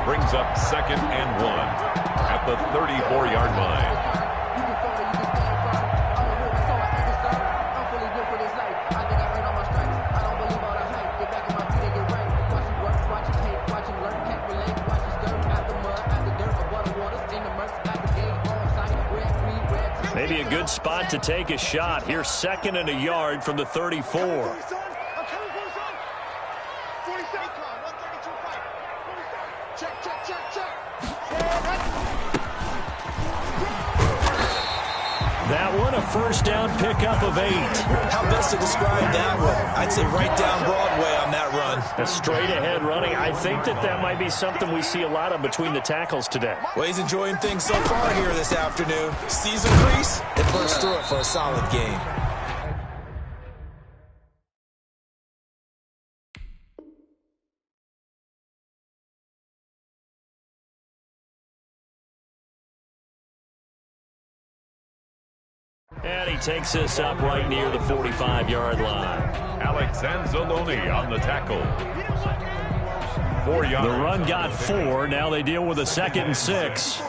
brings up 2nd and 1 at the 34-yard line. Maybe a good spot to take a shot. Here's 2nd and a yard from the 34. That one, a first down pickup of 8. How best to describe that one? I'd say right down Broadway on that run. A straight ahead running. I think that might be something we see a lot of between the tackles today. Well, he's enjoying things so far here this afternoon. Sees a crease and bursts through it for a solid game. And he takes us up right near the 45-yard line. Alex Anzalone on the tackle. 4 yards. The run got 4. Now they deal with a 2nd and 6.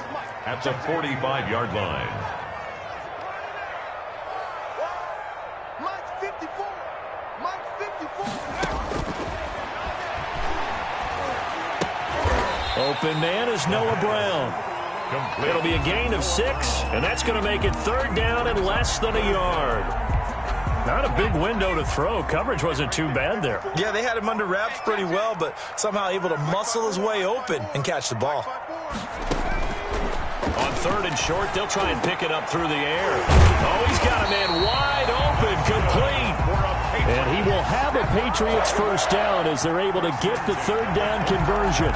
At the 45-yard line. Mike 54. Open man is Noah Brown. It'll be a gain of 6, and that's going to make it 3rd down and less than a yard. Not a big window to throw. Coverage wasn't too bad there. Yeah, they had him under wraps pretty well, but somehow able to muscle his way open and catch the ball. On 3rd and short, they'll try and pick it up through the air. Oh, he's got a man wide open, complete. And he will have a Patriots first down as they're able to get the 3rd down conversion.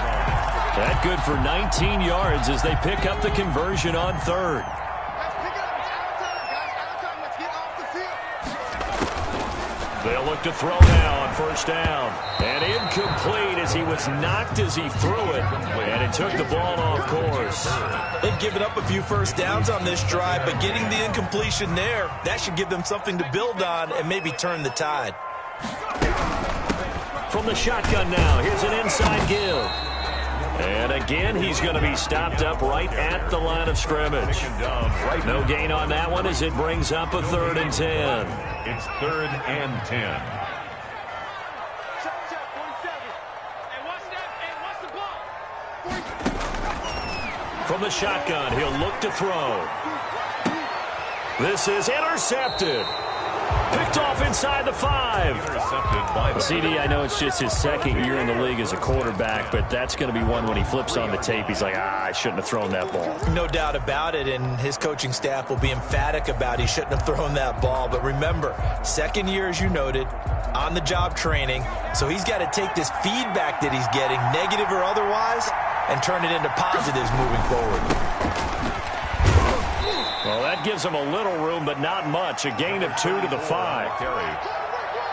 That good for 19 yards as they pick up the conversion on 3rd. They'll look to throw now on 1st down. And incomplete as he was knocked as he threw it. And it took the ball off course. They've given up a few first downs on this drive, but getting the incompletion there, that should give them something to build on and maybe turn the tide. From the shotgun now, here's an inside give. And again, he's going to be stopped up right at the line of scrimmage. No gain on that one as it brings up a 3rd and 10. It's 3rd and 10. From the shotgun, he'll look to throw. This is intercepted. Picked off inside the 5. Intercepted by the CD, I know it's just his 2nd year in the league as a quarterback, but that's going to be one when he flips on the tape. He's like, I shouldn't have thrown that ball. No doubt about it, and his coaching staff will be emphatic about he shouldn't have thrown that ball. But remember, 2nd year, as you noted, on-the-job training, so he's got to take this feedback that he's getting, negative or otherwise, and turn it into positives moving forward. Well, that gives him a little room, but not much. A gain of 2 to the 5.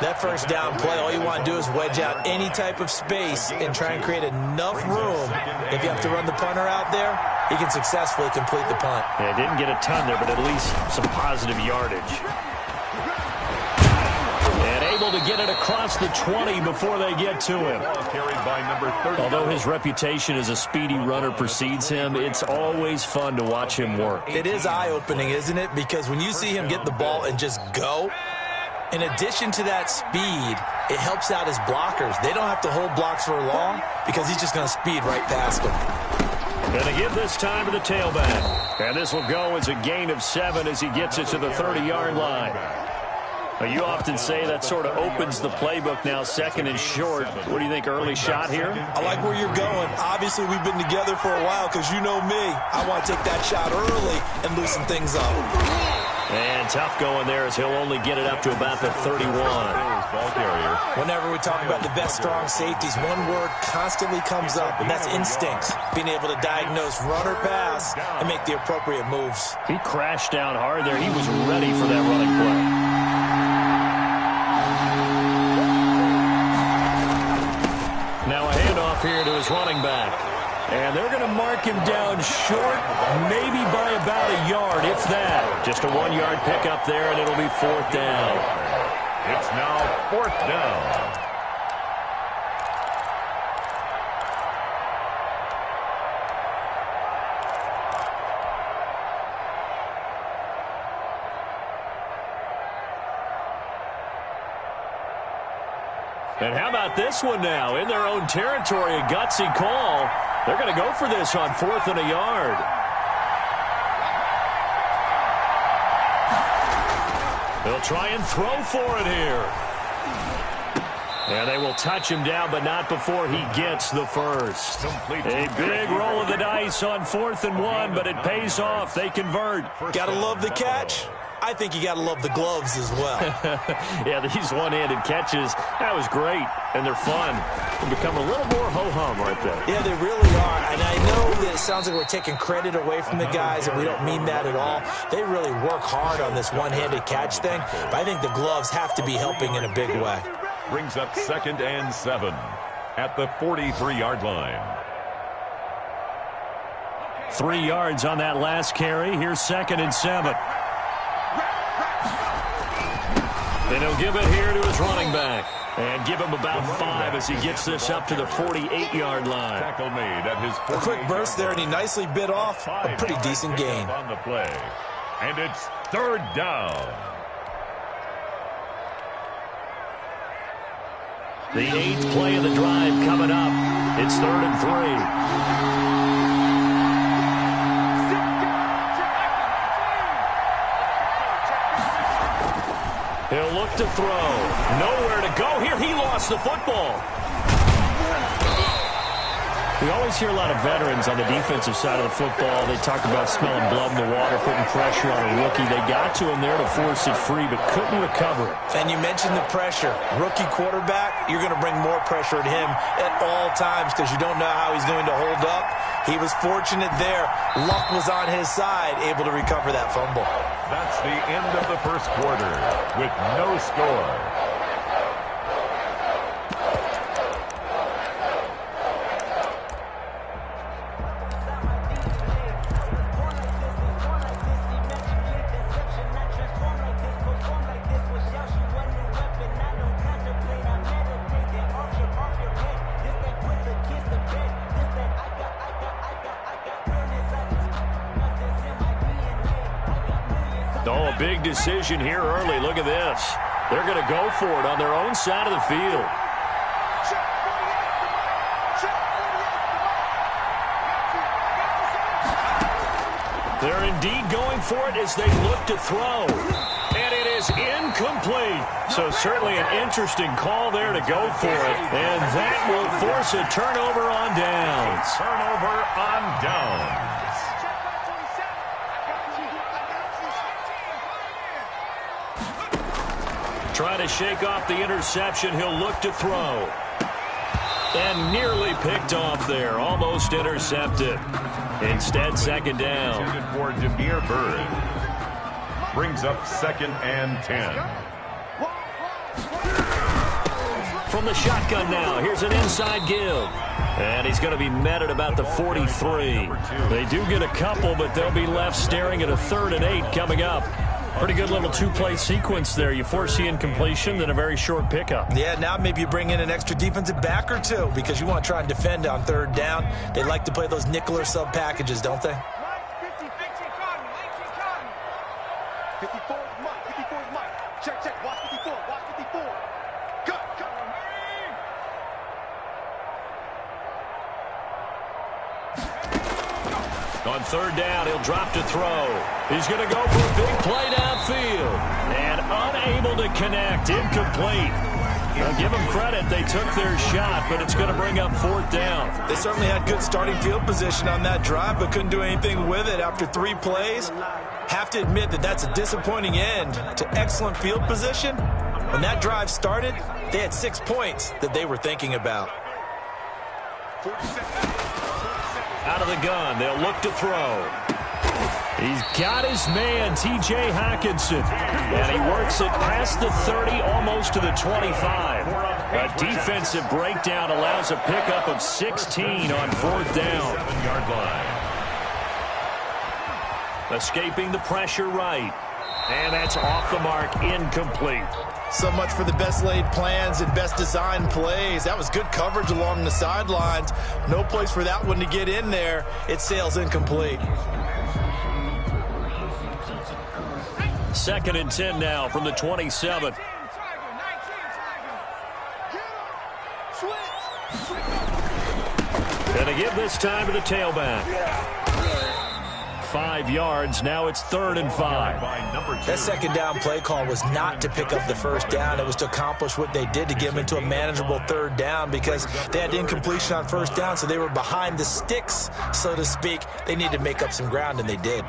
That first down play, all you want to do is wedge out any type of space and try and create enough room. If you have to run the punter out there, he can successfully complete the punt. Yeah, didn't get a ton there, but at least some positive yardage. And able to get it across the 20 before they get to him. Carried by number 30. Although his reputation as a speedy runner precedes him, it's always fun to watch him work. It is eye-opening, isn't it? Because when you see him get the ball and just go, in addition to that speed, it helps out his blockers. They don't have to hold blocks for long because he's just going to speed right past them. Going to give this time to the tailback. And this will go as a gain of 7 as he gets it to the 30-yard line. You often say that sort of opens the playbook now, 2nd and short. What do you think, early shot here? I like where you're going. Obviously, we've been together for a while because you know me. I want to take that shot early and loosen things up. And tough going there as he'll only get it up to about the 31. Whenever we talk about the best strong safeties, one word constantly comes up, and that's instinct. Being able to diagnose run or pass and make the appropriate moves. He crashed down hard there. He was ready for that running play. Now a handoff here to his running back. And they're going to mark him down short, maybe by about a yard, if that. Just a 1-yard pickup there, and it'll be 4th down. It's now 4th down. And how about this one now? In their own territory, a gutsy call. They're going to go for this on 4th and a yard. They'll try and throw for it here. And they will touch him down, but not before he gets the first. A big roll of the dice on 4th and 1, but it pays off. They convert. Gotta love the catch. I think you gotta love the gloves as well. Yeah, these one-handed catches, that was great, and they're fun. They become a little more ho-hum right there. Yeah, they really are, and I know that it sounds like we're taking credit away from the guys, and we don't mean that at all. They really work hard on this one-handed catch thing, but I think the gloves have to be helping in a big way. Brings up 2nd and 7 at the 43-yard line. 3 yards on that last carry. Here's 2nd and 7. And he'll give it here to his running back. And give him about 5 as he gets this up to the 48-yard line. Tackle made at his a quick burst there, and he nicely bit off a pretty decent gain. On the play. And it's 3rd down. The 8th play of the drive coming up. It's 3rd and 3. He'll look to throw. Nowhere to go here. He lost the football. We always hear a lot of veterans on the defensive side of the football. They talk about smelling blood in the water, putting pressure on a rookie. They got to him there to force it free, but couldn't recover it. And you mentioned the pressure. Rookie quarterback, you're going to bring more pressure at him at all times because you don't know how he's going to hold up. He was fortunate there. Luck was on his side, able to recover that fumble. That's the end of the first quarter with no score. Oh, a big decision here early. Look at this. They're going to go for it on their own side of the field. They're indeed going for it as they look to throw. And it is incomplete. So certainly an interesting call there to go for it. And that will force a turnover on downs. Turnover on downs. Trying to shake off the interception. He'll look to throw. And nearly picked off there. Almost intercepted. Instead, 2nd down. For Demir Bird. Brings up 2nd and 10. From the shotgun now. Here's an inside give. And he's going to be met at about the 43. They do get a couple, but they'll be left staring at a 3rd and 8 coming up. Pretty good little 2-play sequence there. You foresee incompletion, then a very short pickup. Yeah, now maybe you bring in an extra defensive back or two because you want to try and defend on 3rd down. They like to play those nickel or sub packages, don't they? 54 is Mike. 54 is Mike. Check. Watch 54. Watch 54. Cut. On 3rd down, he'll drop to throw. He's going to go for a big play downfield. And unable to connect. Incomplete. Now, give them credit. They took their shot, but it's going to bring up 4th down. They certainly had good starting field position on that drive, but couldn't do anything with it after 3 plays. Have to admit that that's a disappointing end to excellent field position. When that drive started, they had 6 points that they were thinking about. Out of the gun, they'll look to throw. He's got his man, T.J. Hockenson, and he works it past the 30, almost to the 25. A defensive breakdown allows a pickup of 16 on 4th down. 7-yard line. Escaping the pressure right. And that's off the mark, incomplete. So much for the best laid plans and best designed plays. That was good coverage along the sidelines. No place for that one to get in there. It sails incomplete. 2nd and 10 now from the 27. And to give this time to the tailback. 5 yards. Now it's 3rd and 5. That second down play call was not to pick up the first down. It was to accomplish what they did to get them into a manageable 3rd down because they had incompletion on first down, so they were behind the sticks, so to speak. They needed to make up some ground, and they did.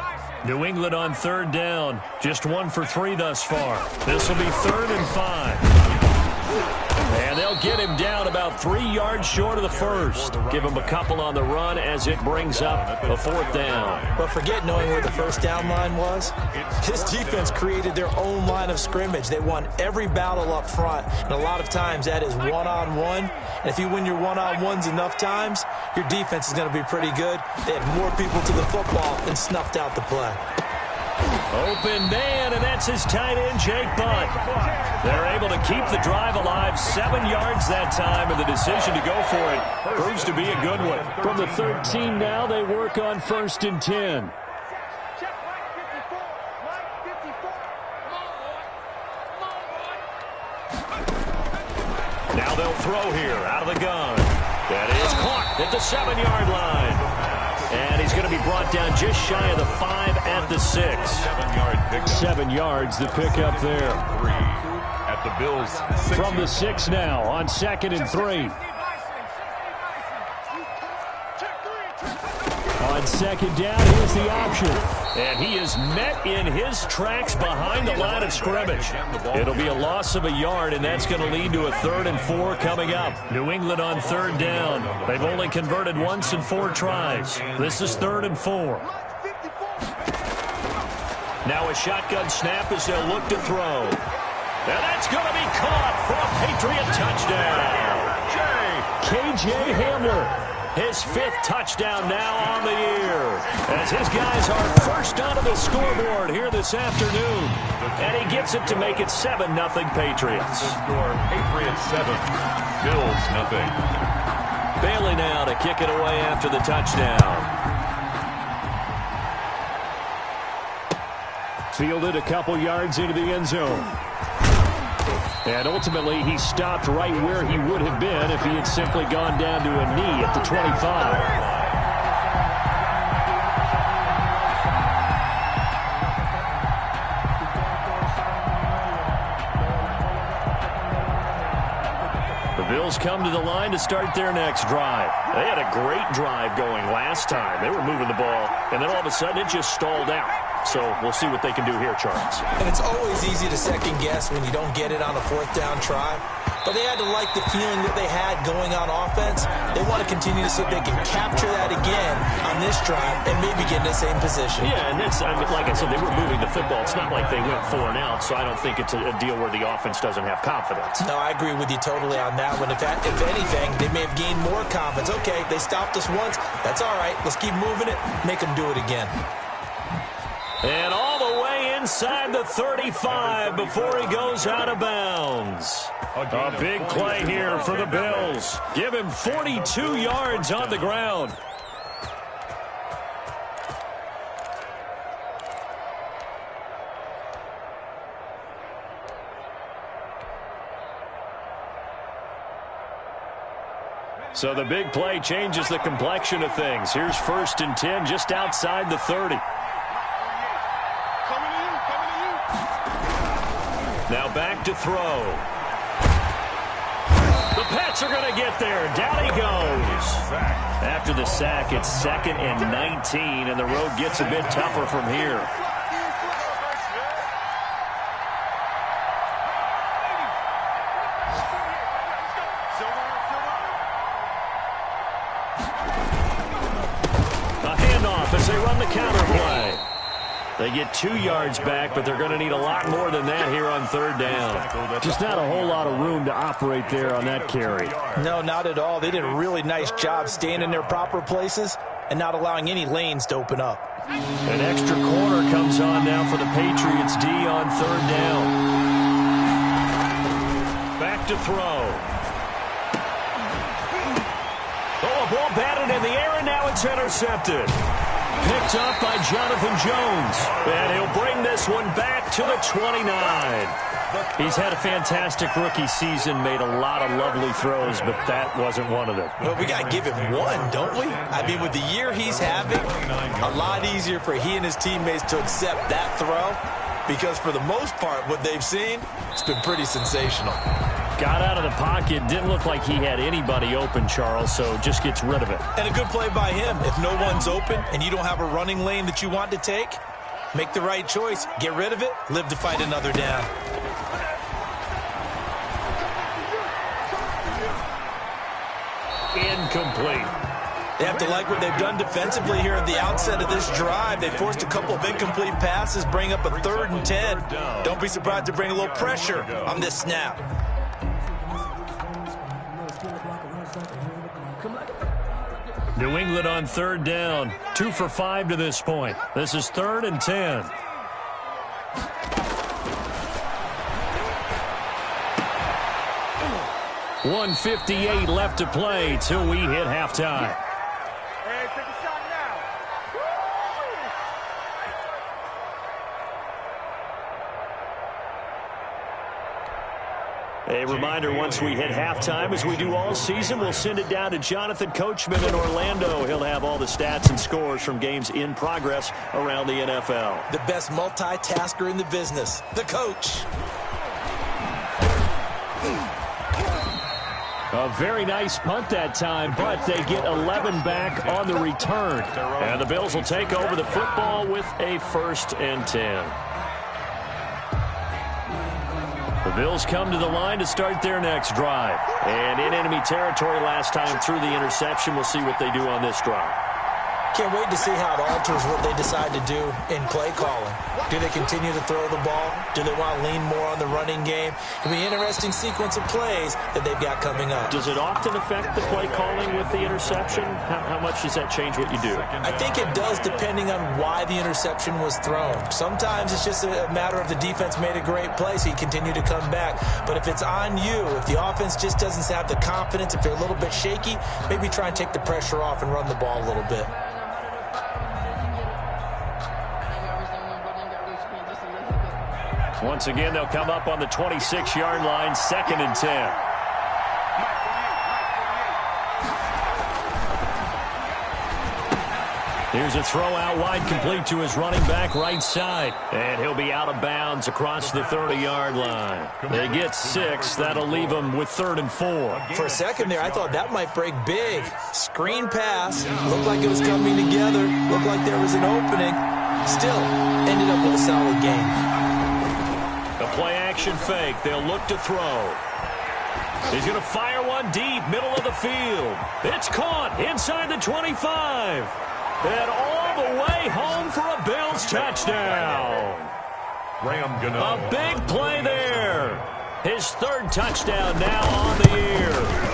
New England on 3rd down. Just 1 for 3 thus far. This will be 3rd and 5. And they'll get him down about 3 yards short of the first. Give him a couple on the run as it brings up a 4th down. But forget knowing where the first down line was. His defense created their own line of scrimmage. They won every battle up front, and a lot of times that is one-on-one. And if you win your one-on-ones enough times, your defense is going to be pretty good. They had more people to the football and snuffed out the play. Open man, and that's his tight end, Jake Butt. They're able to keep the drive alive, 7 yards that time, and the decision to go for it proves to be a good one. From the 13 now, they work on 1st and 10. Now they'll throw here out of the gun. That is caught at the 7-yard line. And he's going to be brought down just shy of the 5 at the 6. 7-yard pickup. 7 yards, the pickup there. 3 at the Bills' 6. From the 6 now on 2nd and 3. On 2nd down, here's the option. And he is met in his tracks behind the line of scrimmage. It'll be a loss of a yard, and that's going to lead to a 3rd and 4 coming up. New England on 3rd down. They've only converted once in 4 tries. This is 3rd and 4. Now a shotgun snap as they'll look to throw. And that's going to be caught for a Patriot touchdown. K.J. Hamler. His 5th touchdown now on the year. As his guys are first onto the scoreboard here this afternoon. And he gets it to make it 7-0 Patriots. Score Patriots 7, Bills 0. Bailey now to kick it away after the touchdown. Fielded a couple yards into the end zone. And ultimately, he stopped right where he would have been if he had simply gone down to a knee at the 25. The Bills come to the line to start their next drive. They had a great drive going last time. They were moving the ball, and then all of a sudden it just stalled out. So we'll see what they can do here, Charles. And it's always easy to second guess when you don't get it on a 4th down try. But they had to like the feeling that they had going on offense. They want to continue to see if they can capture that again on this drive and maybe get in the same position. Yeah, and that's, I mean, like I said, they were moving the football. It's not like they went 4 and out, so I don't think it's a deal where the offense doesn't have confidence. No, I agree with you totally on that one. If anything, they may have gained more confidence. Okay, they stopped us once. That's all right. Let's keep moving it. Make them do it again. And all the way inside the 35 before he goes out of bounds. A big play here for the Bills. Give him 42 yards on the ground. So the big play changes the complexion of things. Here's 1st and 10 just outside the 30. Now back to throw. The Pats are going to get there. Down he goes. After the sack, it's 2nd and 19, and the road gets a bit tougher from here. A handoff as they run the counter play. They get 2 yards back, but they're going to need a lot more than that here on 3rd down. Just not a whole lot of room to operate there on that carry. No, not at all. They did a really nice job staying in their proper places and not allowing any lanes to open up. An extra corner comes on now for the Patriots D on 3rd down. Back to throw. Oh, a ball batted in the air, and now it's intercepted. Picked up by Jonathan Jones. And he'll bring this one back to the 29. He's had a fantastic rookie season, made a lot of lovely throws, but that wasn't one of them. Well, we got to give him one, don't we? I mean, with the year he's having, a lot easier for he and his teammates to accept that throw, because for the most part, what they've seen, it's been pretty sensational. Got out of the pocket, didn't look like he had anybody open, Charles, so just gets rid of it. And a good play by him. If no one's open and you don't have a running lane that you want to take, make the right choice, get rid of it, live to fight another down. Incomplete. They have to like what they've done defensively here at the outset of this drive. They forced a couple of incomplete passes, bring up a 3rd and 10. Don't be surprised to bring a little pressure on this snap. New England on 3rd down. 2 for 5 to this point. This is 3rd and 10. $1:58 left to play till we hit halftime. Hey, take a shot now. A reminder, once we hit halftime, as we do all season, we'll send it down to Jonathan Coachman in Orlando. He'll have all the stats and scores from games in progress around the NFL. The best multitasker in the business, the coach. A very nice punt that time, but they get 11 back on the return. And the Bills will take over the football with a 1st and 10. The Bills come to the line to start their next drive. And in enemy territory last time through the interception. We'll see what they do on this drive. Can't wait to see how it alters what they decide to do in play calling. Do they continue to throw the ball? Do they want to lean more on the running game? It'll be an interesting sequence of plays that they've got coming up. Does it often affect the play calling with the interception? How much does that change what you do? I think it does, depending on why the interception was thrown. Sometimes it's just a matter of the defense made a great play, so you continue to come back. But if it's on you, if the offense just doesn't have the confidence, if they're a little bit shaky, maybe try and take the pressure off and run the ball a little bit. Once again, they'll come up on the 26-yard line, 2nd and 10. Here's a throw out wide, complete to his running back right side. And he'll be out of bounds across the 30-yard line. They get 6. That'll leave them with 3rd and 4. For a second there, I thought that might break big. Screen pass. Looked like it was coming together. Looked like there was an opening. Still, ended up with a solid game. A play-action fake. They'll look to throw. He's going to fire one deep, middle of the field. It's caught inside the 25. And all the way home for a Bills touchdown. A big play there. His 3rd touchdown now on the year.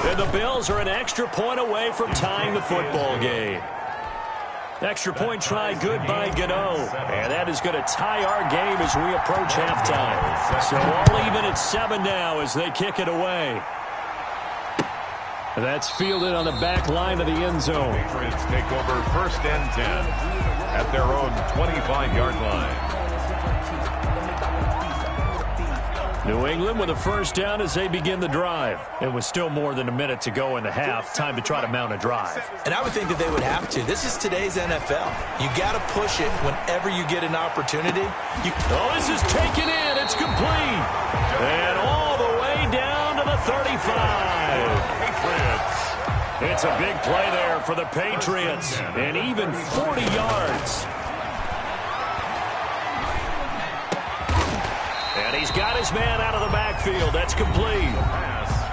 And the Bills are an extra point away from tying the football game. Extra point try good by Gano. And that is going to tie our game as we approach halftime. So all even at 7 now as they kick it away. That's fielded on the back line of the end zone. Patriots take over 1st and 10 at their own 25-yard line. New England with a 1st down as they begin the drive. And with still more than a minute to go in the half, time to try to mount a drive. And I would think that they would have to. This is today's NFL. You got to push it whenever you get an opportunity. This is taken in. It's complete. And all the way down to the 35. It's a big play there for the Patriots. And even 40 yards. And he's got his man out of the backfield. That's complete.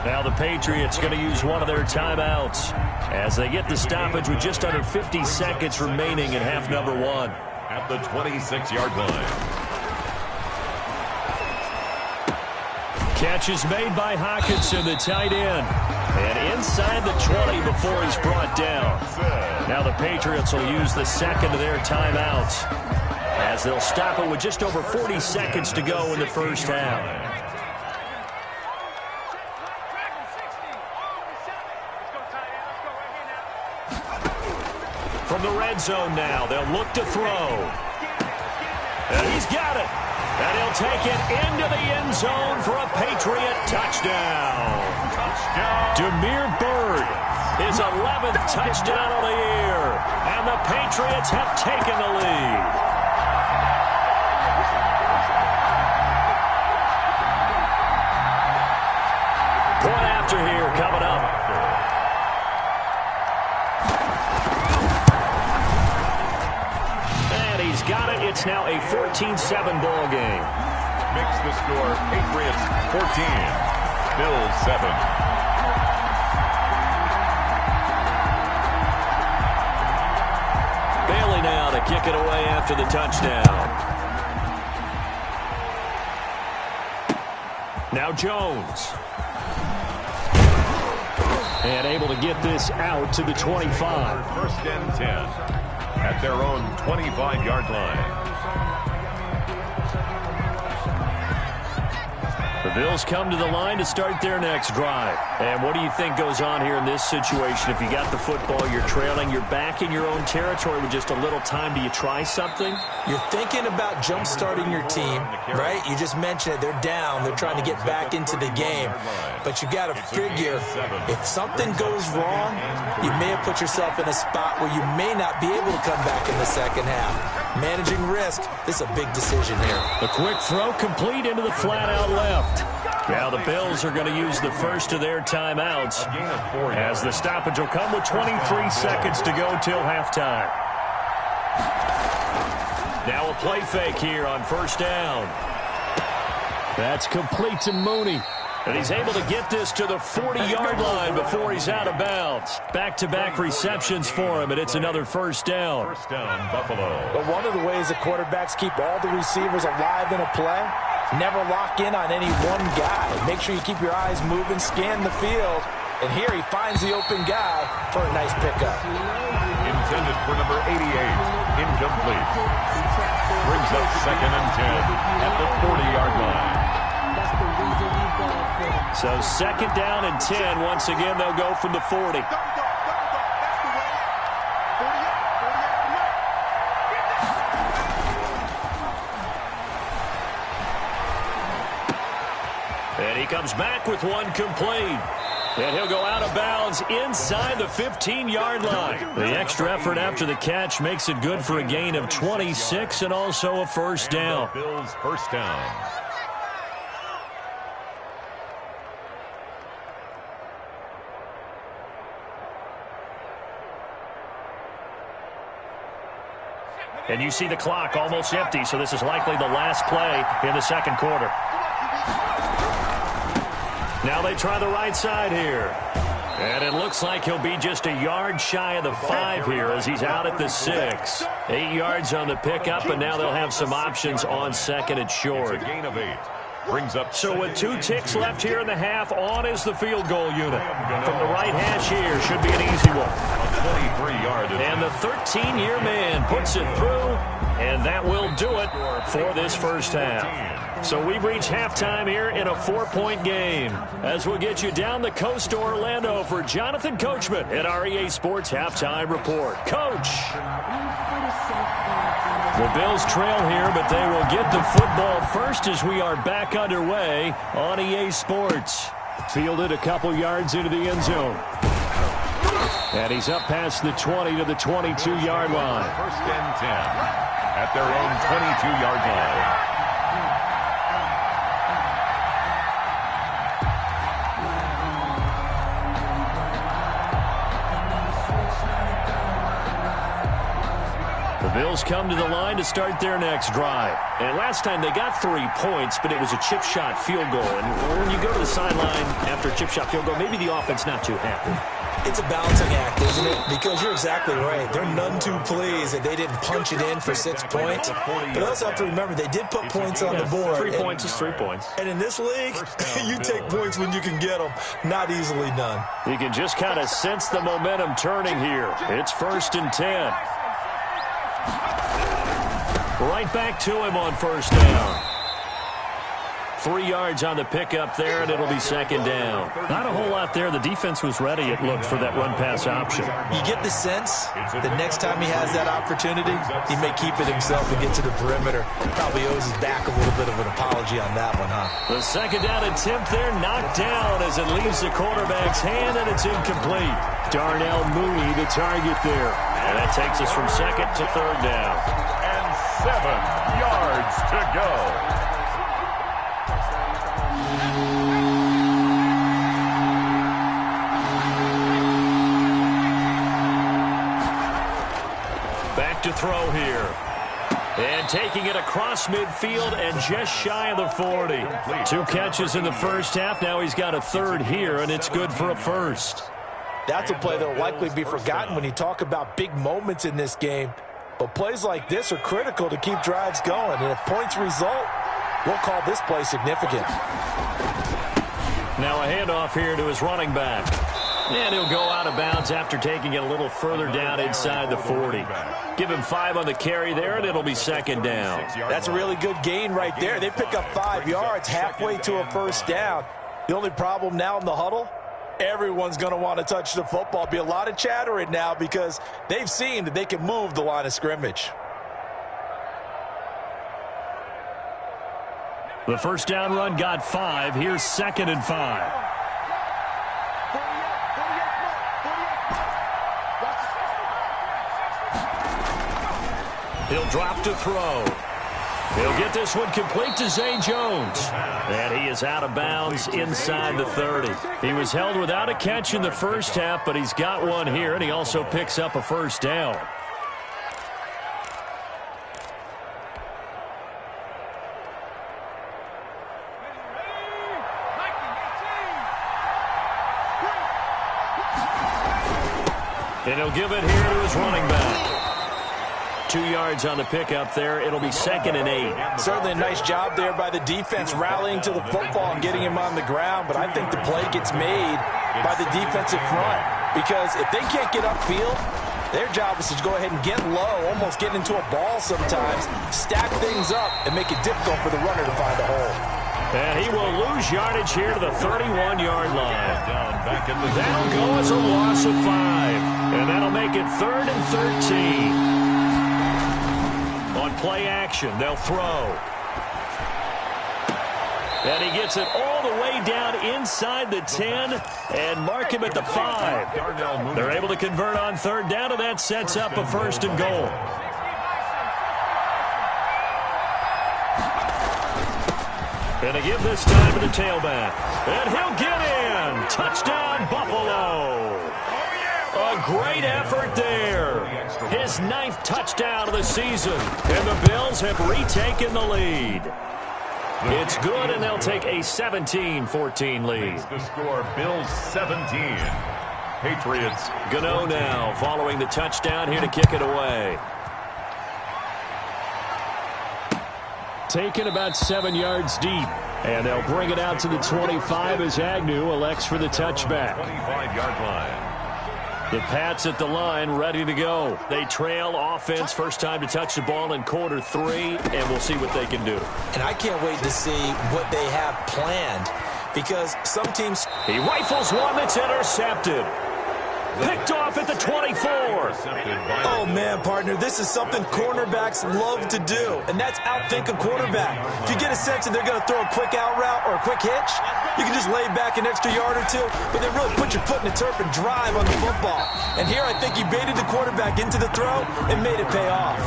Now the Patriots going to use one of their timeouts as they get the stoppage with just under 50 seconds remaining in half number 1. At the 26-yard line. Catch is made by Hockenson, the tight end. And inside the 20 before he's brought down. Now the Patriots will use the 2nd of their timeouts as they'll stop it with just over 40 seconds to go in the 1st half. from the red zone now. They'll look to throw. And he's got it. And he'll take it into the end zone for a Patriot touchdown. Demir Bird, his 11th touchdown of the year. And the Patriots have taken the lead. Point after here coming up. And he's got it. It's now a 14-7 ball game. Makes the score Patriots 14, Bills 7. Bailey now to kick it away after the touchdown. Now Jones. And able to get this out to the 25. First and 10 at their own 25-yard line. The Bills come to the line to start their next drive. And what do you think goes on here in this situation? If you got the football, you're trailing, you're back in your own territory with just a little time. Do you try something? You're thinking about jump-starting your team, right? You just mentioned it. They're down. They're trying to get back into the game. But you got to figure, if something goes wrong, you may have put yourself in a spot where you may not be able to come back in the second half. Managing risk, this is a big decision here. A quick throw complete into the flat-out left. Now the Bills are going to use the first of their timeouts as the stoppage will come with 23 seconds to go till halftime. Now a play fake here on first down. That's complete to Mooney. And he's able to get this to the 40-yard line before he's out of bounds. Back-to-back receptions for him, and it's another first down. First down, Buffalo. But one of the ways that quarterbacks keep all the receivers alive in a play, never lock in on any one guy. Make sure you keep your eyes moving, scan the field. And here he finds the open guy for a nice pickup. Intended for number 88. Incomplete. Brings up second and 10 at the 40-yard line. So second down and 10. Once again, they'll go from the 40. And he comes back with one complete. And he'll go out of bounds inside the 15-yard line. The extra effort after the catch makes it good for a gain of 26 and also a first down. Bills first down. And you see the clock almost empty, so this is likely the last play in the second quarter. Now they try the right side here. And it looks like he'll be just a yard shy of the 5 here as he's out at the 6. 8 yards on the pickup, and now they'll have some options on second and short. It's a gain of 8. Brings up so with 2 ticks left here in the half, on is the field goal unit. From the right hash here, should be an easy one. 23-yard. And the 13-year man puts it through, and that will do it for this first half. So we've reached halftime here in a 4-point game. As we'll get you down the coast to Orlando for Jonathan Coachman at our EA Sports Halftime Report. Coach! The Bills trail here, but they will get the football first as we are back underway on EA Sports. Fielded a couple yards into the end zone. And he's up past the 20 to the 22-yard line. First and 10 at their own 22-yard line. The Bills come to the line to start their next drive. And last time they got 3 points, but it was a chip shot field goal. And when you go to the sideline after a chip shot field goal, maybe the offense not too happy. It's a balancing act, isn't it? Because you're exactly right. They're none too pleased that they didn't punch it in for 6 points. But you also have to remember, they did put points on the board. 3 points is 3 points. And in this league, you take points when you can get them. Not easily done. You can just kind of sense the momentum turning here. It's first and 10. Right back to him on first down. 3 yards on the pickup there, and it'll be second down. Not a whole lot there. The defense was ready, it looked, for that run-pass option. You get the sense that next time he has that opportunity, he may keep it himself and get to the perimeter. Probably owes his back a little bit of an apology on that one, huh? The second down attempt there knocked down as it leaves the quarterback's hand, and it's incomplete. Darnell Mooney, the target there. And that takes us from second to third down. And 7 yards to go. Back to throw here. And taking it across midfield and just shy of the 40. 2 catches in the first half. Now he's got a third here, and it's good for a first. That's a play that will likely be forgotten when you talk about big moments in this game. But plays like this are critical to keep drives going. And if points result, we'll call this play significant. Now a handoff here to his running back. And he'll go out of bounds after taking it a little further down inside the 40. Give him 5 on the carry there, and it'll be second down. That's a really good gain right there. They pick up 5 yards halfway to a first down. The only problem now in the huddle, everyone's going to want to touch the football. Be a lot of chattering now because they've seen that they can move the line of scrimmage. The first down run got 5. Here's 2nd and 5. He'll drop to throw. He'll get this one complete to Zay Jones. And he is out of bounds inside the 30. He was held without a catch in the first half, but he's got one here, and he also picks up a first down. And he'll give it here to his running back. 2 yards on the pickup there. It'll be 2nd and 8. Certainly a nice job there by the defense rallying to the football and getting him on the ground, but I think the play gets made by the defensive front because if they can't get upfield, their job is to go ahead and get low, almost get into a ball sometimes, stack things up, and make it difficult for the runner to find a hole. And he will lose yardage here to the 31-yard line. That'll go as a loss of 5. And that'll make it 3rd and 13. On play action, they'll throw. And he gets it all the way down inside the 10 and mark him at the 5. They're able to convert on 3rd down, and that sets up a 1st and goal. And they give this time to the tailback. And he'll get in. Touchdown, Buffalo. A great effort there. His 9th touchdown of the season. And the Bills have retaken the lead. It's good, and they'll take a 17-14 lead. The score, Bills 17. Patriots. Gano now following the touchdown here to kick it away. Taken about 7 yards deep. And they'll bring it out to the 25 as Agnew elects for the touchback. 25-yard line. The Pats at the line, ready to go. They trail offense, first time to touch the ball in quarter 3, and we'll see what they can do. And I can't wait to see what they have planned because some teams... He rifles one that's intercepted. Picked off at the 24. Oh, man, partner, this is something cornerbacks love to do, and that's outthink a quarterback. If you get a sense that they're going to throw a quick out route or a quick hitch, you can just lay back an extra yard or 2, but then really put your foot in the turf and drive on the football. And here I think he baited the quarterback into the throw and made it pay off.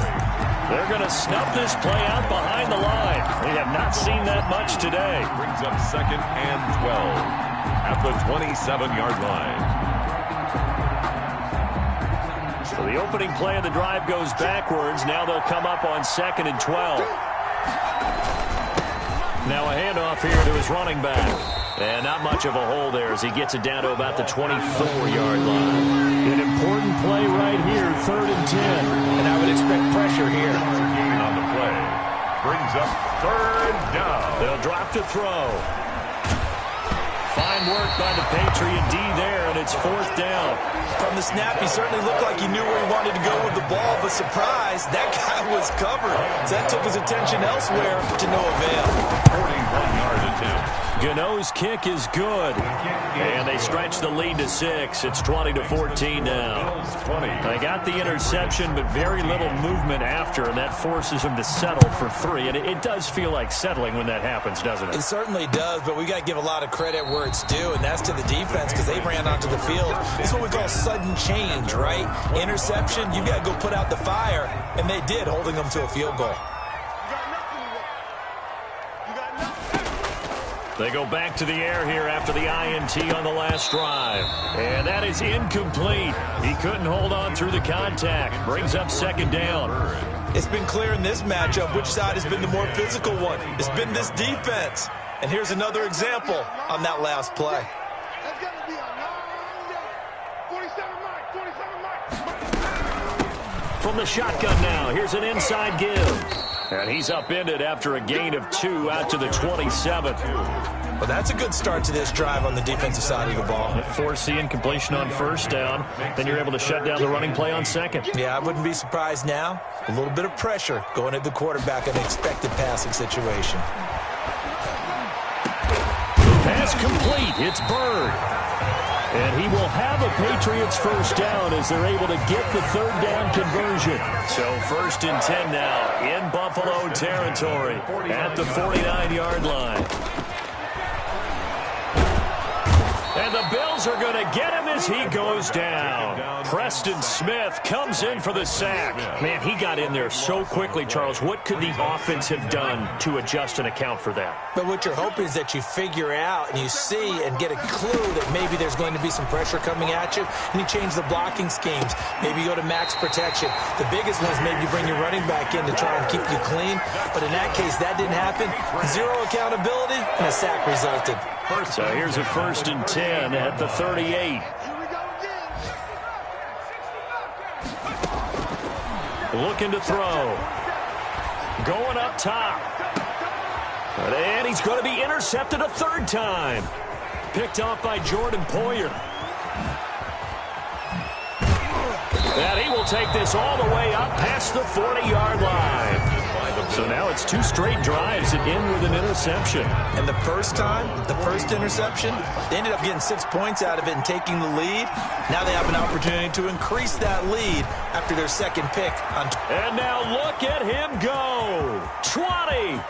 They're going to snub this play out behind the line. We have not seen that much today. Brings up 2nd and 12 at the 27-yard line. So the opening play of the drive goes backwards. Now they'll come up on 2nd and 12. Now a handoff here to his running back. And not much of a hole there as he gets it down to about the 24-yard line. An important play right here, 3rd and 10. And I would expect pressure here. Gain on the play. Brings up 3rd down. They'll drop to throw. Fine work by the Patriot D there, and it's 4th down. From the snap, he certainly looked like he knew where he wanted to go with the ball, but surprise, that guy was covered. So that took his attention elsewhere to no avail. 41-yard attempt. Gano's kick is good. And they stretch the lead to 6. It's 20-14 now. They got the interception, but very little movement after, and that forces them to settle for 3. And it does feel like settling when that happens, doesn't it? It certainly does, but we got to give a lot of credit where it's due, and that's to the defense because they ran onto the field. It's what we call sudden change, right? Interception, you got to go put out the fire, and they did, holding them to a field goal. They go back to the air here after the INT on the last drive. And that is incomplete. He couldn't hold on through the contact. Brings up second down. It's been clear in this matchup which side has been the more physical one. It's been this defense. And here's another example on that last play. From the shotgun now, here's an inside give. And he's upended after a gain of 2 out to the 27. Well, that's a good start to this drive on the defensive side of the ball. Force the incompletion on first down. Then you're able to shut down the running play on second. Yeah, I wouldn't be surprised now. A little bit of pressure going at the quarterback in an expected passing situation. Pass complete. It's Bird. And he will have a Patriots first down as they're able to get the third down conversion. So 1st and 10 now in Buffalo territory at the 49-yard line. And the Bills are going to get him as he goes down. Preston Smith comes in for the sack. Man, he got in there so quickly, Charles. What could the offense have done to adjust and account for that? But what you're hoping is that you figure out and you see and get a clue that maybe there's going to be some pressure coming at you, and you change the blocking schemes. Maybe you go to max protection. The biggest one is maybe you bring your running back in to try and keep you clean. But in that case, that didn't happen. 0 accountability, and a sack resulted. So here's a 1st and 10 at the 38. Looking to throw. Going up top. And he's going to be intercepted a 3rd time. Picked off by Jordan Poyer. And he will take this all the way up past the 40-yard line. So now it's 2 straight drives that end with an interception. And the first time, the first interception, they ended up getting 6 points out of it and taking the lead. Now they have an opportunity to increase that lead after their second pick. And now look at him go. 20.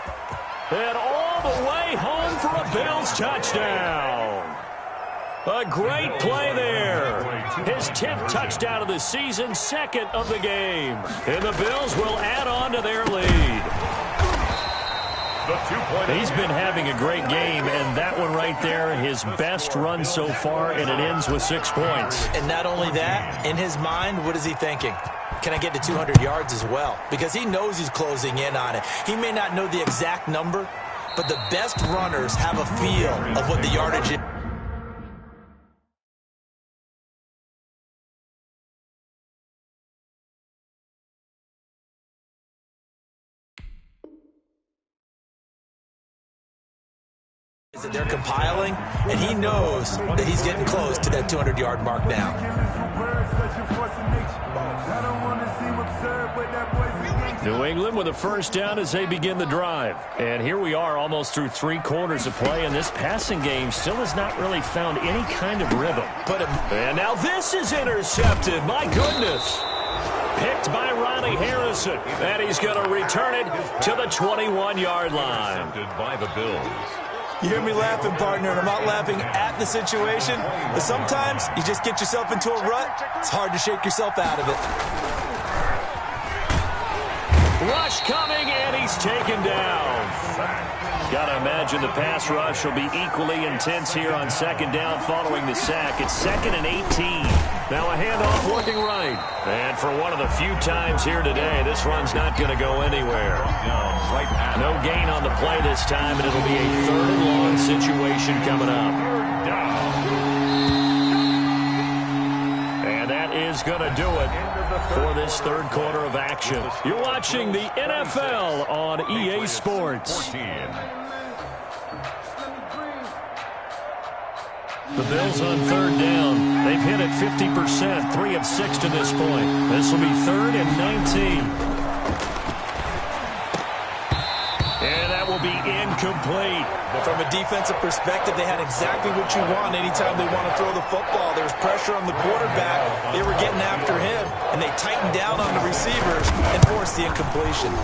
And all the way home for a Bills touchdown. A great play there. His 10th touchdown of the season, 2nd of the game. And the Bills will add on to their lead. He's been having a great game, and that one right there, his best run so far, and it ends with 6 points. And not only that, in his mind, what is he thinking? Can I get to 200 yards as well? Because he knows he's closing in on it. He may not know the exact number, but the best runners have a feel of what the yardage is. That they're compiling, and he knows that he's getting close to that 200-yard mark now. New England with a first down as they begin the drive. And here we are almost through 3 quarters of play, and this passing game still has not really found any kind of rhythm. And now this is intercepted. My goodness. Picked by Ronnie Harrison. And he's going to return it to the 21-yard line. Intercepted by the Bills. You hear me laughing, partner, and I'm not laughing at the situation, but sometimes you just get yourself into a rut. It's hard to shake yourself out of it. Rush coming, and he's taken down. Got to imagine the pass rush will be equally intense here on 2nd down following the sack. It's 2nd and 18. Now a handoff looking right. And for one of the few times here today, this run's not going to go anywhere. No gain on the play this time, and it'll be a 3rd and long situation coming up. And that is going to do it for this 3rd quarter of action. You're watching the NFL on EA Sports. The Bills on third down. They've hit it 50%, 3 of 6 to this point. This will be 3rd and 19. And that will be incomplete. From a defensive perspective, they had exactly what you want anytime they want to throw the football. There's pressure on the quarterback. They were getting after him, and they tightened down on the receivers and forced the incompletion.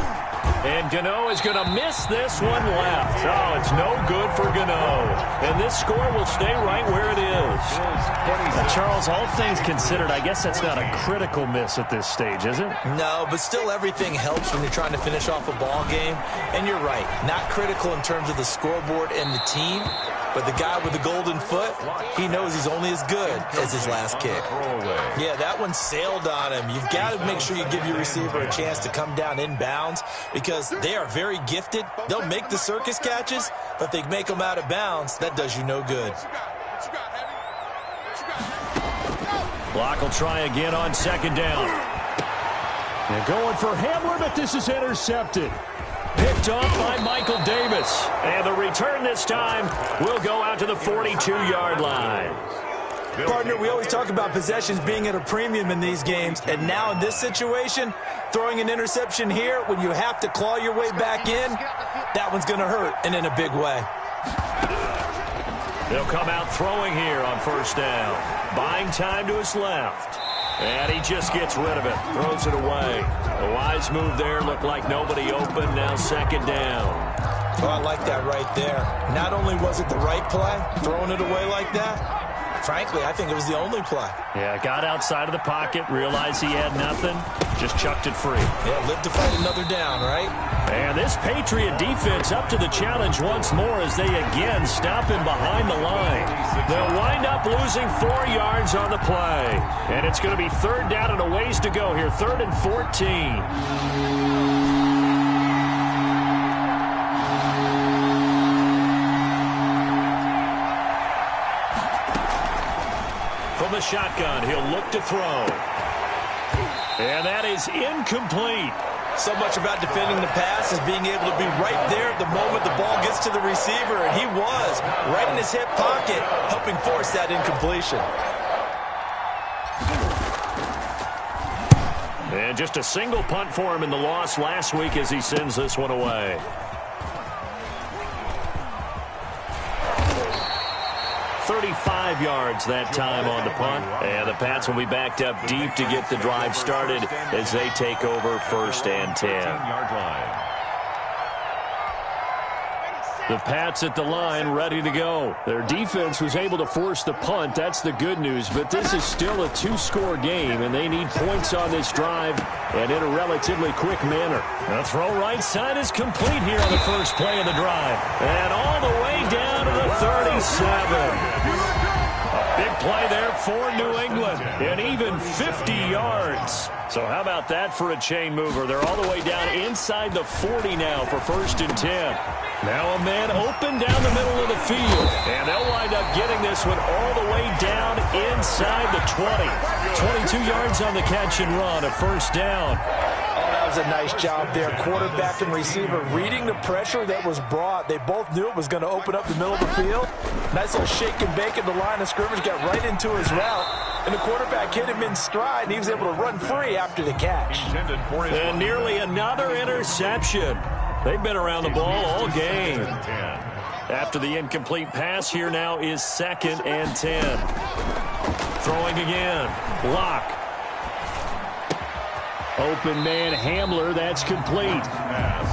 And Gano is going to miss this one left. Oh, it's no good for Gano. And this score will stay right where it is. Charles, all things considered, I guess that's not a critical miss at this stage, is it? No, but still everything helps when you're trying to finish off a ball game. And you're right, not critical in terms of the scoreboard and the team. But the guy with the golden foot, he knows he's only as good as his last kick. Yeah, that one sailed on him. You've got to make sure you give your receiver a chance to come down inbounds because they are very gifted. They'll make the circus catches, but they make them out of bounds. That does you no good. Block will try again on 2nd down. They're going for Hamler, but this is intercepted. Picked off by Michael Davis. And the return this time will go out to the 42-yard line. Partner, we always talk about possessions being at a premium in these games. And now in this situation, throwing an interception here when you have to claw your way back in, that one's going to hurt, and in a big way. They'll come out throwing here on 1st down. Buying time to his left. And he just gets rid of it. Throws it away. A wise move there. Looked like nobody open. Now 2nd down. Oh, I like that right there. Not only was it the right play, throwing it away like that, frankly, I think it was the only play. Yeah, got outside of the pocket, realized he had nothing, just chucked it free. Yeah, live to fight another down, right? And this Patriot defense up to the challenge once more as they again stop him behind the line. They'll wind up losing 4 yards on the play. And it's going to be 3rd down and a ways to go here, 3rd and 14. From the shotgun, he'll look to throw. And that is incomplete. So much about defending the pass is being able to be right there at the moment the ball gets to the receiver. And he was right in his hip pocket, helping force that incompletion. And just a single punt for him in the loss last week as he sends this one away. Yards that time on the punt, and the Pats will be backed up deep to get the drive started as they take over 1st and 10. The Pats at the line ready to go. Their defense was able to force the punt. That's the good news, but this is still a 2-score game, and they need points on this drive and in a relatively quick manner. The throw right side is complete here on the first play of the drive, and all the way down to the 37. Big play there for New England, and even 50 yards. So how about that for a chain mover? They're all the way down inside the 40 now for 1st and 10. Now a man open down the middle of the field, and they'll wind up getting this one all the way down inside the 20. 22 yards on the catch and run, a 1st down. A nice job there. Quarterback and receiver reading the pressure that was brought. They both knew it was going to open up the middle of the field. Nice little shake and bake at the line of scrimmage. Got right into his route. And the quarterback hit him in stride, and he was able to run free after the catch. And nearly another interception. They've been around the ball all game. After the incomplete pass, here now is 2nd and 10. Throwing again. Lock. Open man Hamler, that's complete.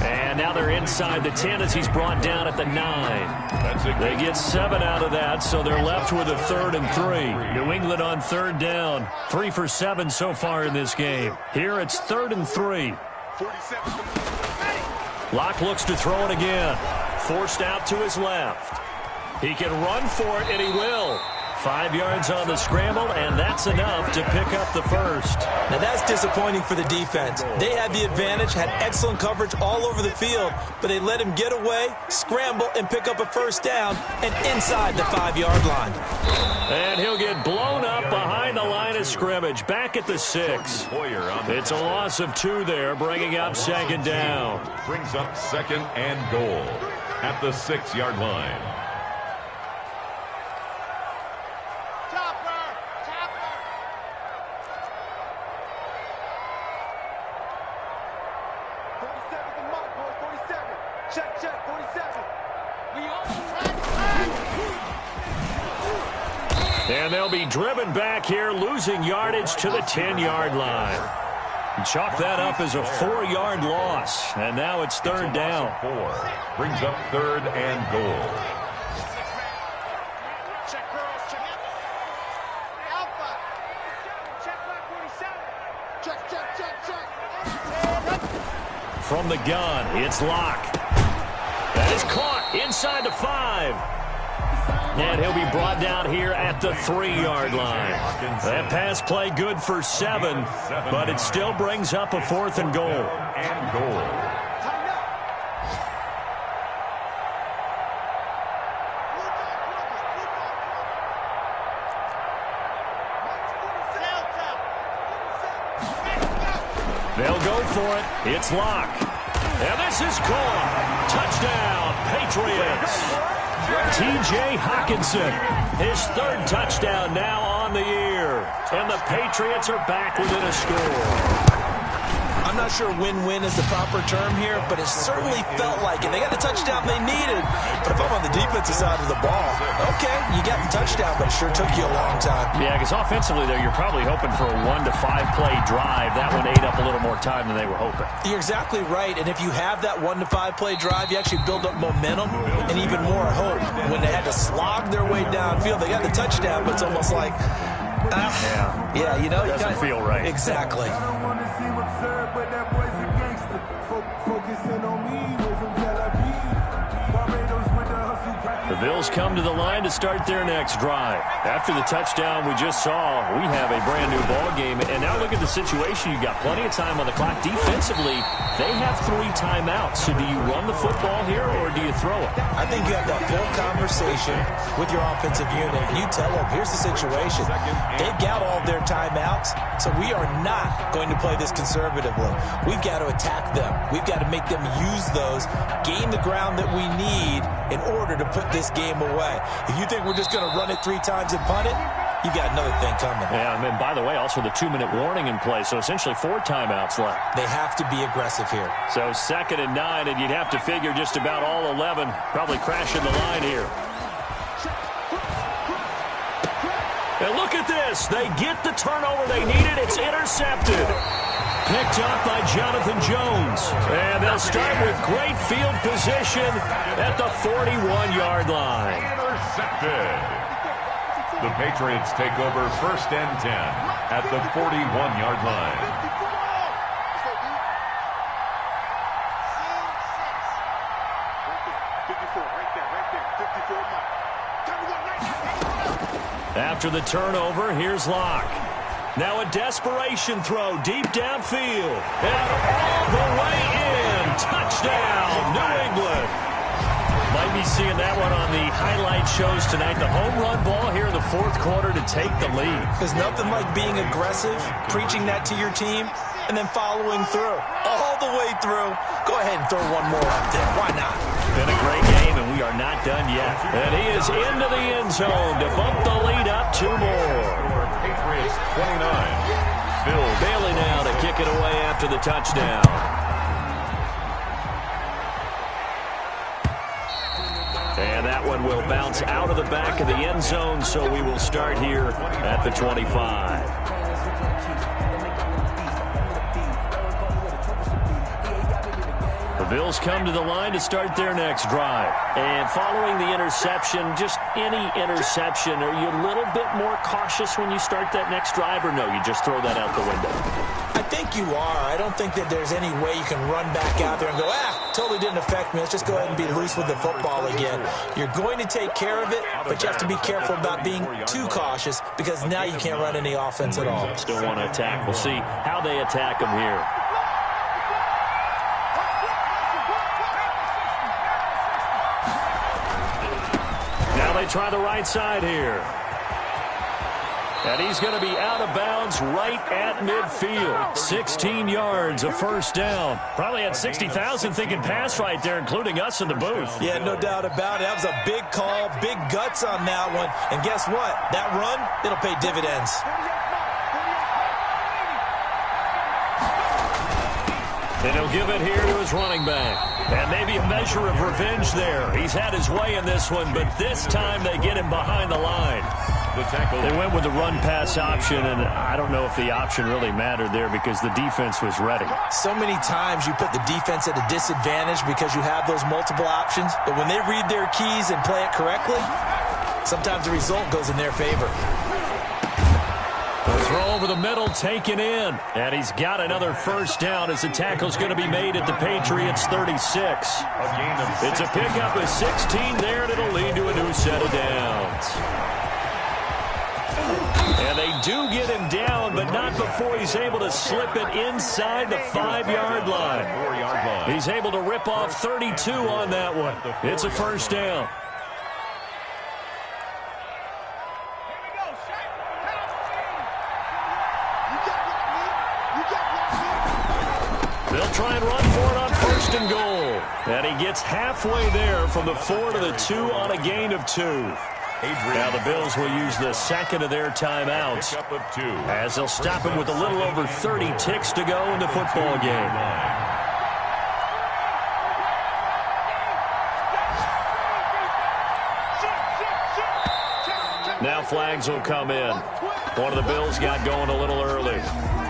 And now they're inside the 10 as he's brought down at the 9. They get 7 out of that, so they're left with a 3rd and 3. New England on 3rd down. 3 for 7 so far in this game. Here it's 3rd and 3. Locke looks to throw it again. Forced out to his left. He can run for it, and he will. 5 yards on the scramble, and that's enough to pick up the 1st. Now that's disappointing for the defense. They had the advantage, had excellent coverage all over the field, but they let him get away, scramble, and pick up a 1st down, and inside the 5-yard line. And he'll get blown up behind the line of scrimmage, back at the 6. It's a loss of 2 there, bringing up 2nd down. Brings up 2nd and goal at the 6-yard line. 47's the mark, boys. 47. Check, 47. We all And they'll be driven back here, losing yardage to the 10-yard line. Chalk that up as a 4-yard loss. And now it's third down. 4 brings up third and goal. check, girls. Check. Alpha. Check, 47. Check. From the gun, it's Locke. That is caught inside the 5. And he'll be brought down here at the 3-yard line. That pass play good for 7, but it still brings up a 4th and goal. They'll go for it. It's Locke. And this is caught. Touchdown, Patriots. T.J. Hawkinson, his 3rd touchdown now on the year. And the Patriots are back within a score. I'm not sure win-win is the proper term here, but it certainly felt like it. They got the touchdown they needed. But if I'm on the defensive side of the ball, okay, you got the touchdown, but it sure took you a long time. Yeah, because offensively, there, you're probably hoping for a 1 to 5 play drive. That one ate up a little more time than they were hoping. You're exactly right, and if you have that 1 to 5 play drive, you actually build up momentum and even more hope. When they had to slog their way downfield, they got the touchdown, but it's almost like, yeah, you know, it doesn't feel right. Exactly. The Bills come to the line to start their next drive. After the touchdown we just saw, we have a brand new ball game. And now look at the situation. You've got plenty of time on the clock. Defensively, they have 3 timeouts. So do you run the football here or do you throw it? I think you have that full conversation with your offensive unit. You tell them, here's the situation. They've got all their timeouts, so we are not going to play this conservatively. We've got to attack them. We've got to make them use those, gain the ground that we need in order to put this game away. If you think we're just going to run it 3 times and punt it, you got another thing coming. Yeah, and by the way, also the 2-minute warning in play, so essentially 4 timeouts left. They have to be aggressive here. So 2nd and 9, and you'd have to figure just about all 11 probably crashing the line here. And look at this. They get the turnover they needed. It's intercepted. Picked up by Jonathan Jones. And they'll start with great field position at the 41-yard line. Intercepted. The Patriots take over 1st and 10 at the 41-yard line. After the turnover, here's Locke. Now a desperation throw deep downfield. And all the way in. Touchdown, New England. Might be seeing that one on the highlight shows tonight. The home run ball here in the 4th quarter to take the lead. There's nothing like being aggressive, preaching that to your team, and then following through. All the way through. Go ahead and throw one more up there. Why not? Been a great game, and we are not done yet. And he is into the end zone to bump the lead up 2 more. Patriots 29. Bill Bailey now to kick it away after the touchdown. And that one will bounce out of the back of the end zone, so we will start here at the 25. The Bills come to the line to start their next drive. And following the interception, just any interception, are you a little bit more cautious when you start that next drive, or no, you just throw that out the window? I think you are. I don't think that there's any way you can run back out there and go, totally didn't affect me. Let's just go ahead and be loose with the football again. You're going to take care of it, but you have to be careful about being too cautious because now you can't run any offense at all. Still want to attack. We'll see how they attack them here. Now they try the right side here. And he's going to be out of bounds right at midfield. 16 yards, a 1st down. Probably had 60,000 thinking pass right there, including us in the booth. Yeah, no doubt about it. That was a big call, big guts on that one. And guess what? That run, it'll pay dividends. And he'll give it here to his running back. And maybe a measure of revenge there. He's had his way in this one, but this time they get him behind the line. The tackle. They went with the run-pass option, and I don't know if the option really mattered there because the defense was ready. So many times you put the defense at a disadvantage because you have those multiple options, but when they read their keys and play it correctly, sometimes the result goes in their favor. The throw over the middle taken in, and he's got another first down as the tackle's going to be made at the Patriots 36. It's a pickup of 16 there, and it'll lead to a new set of downs. And they do get him down, but not before he's able to slip it inside the 5-yard line. He's able to rip off 32 on that one. It's a first down. They'll try and run for it on first and goal. And he gets halfway there from the 4 to the 2 on a gain of 2. Now the Bills will use the second of their timeouts as they'll stop him with a little over 30 ticks to go in the football game. Now flags will come in. One of the Bills got going a little early.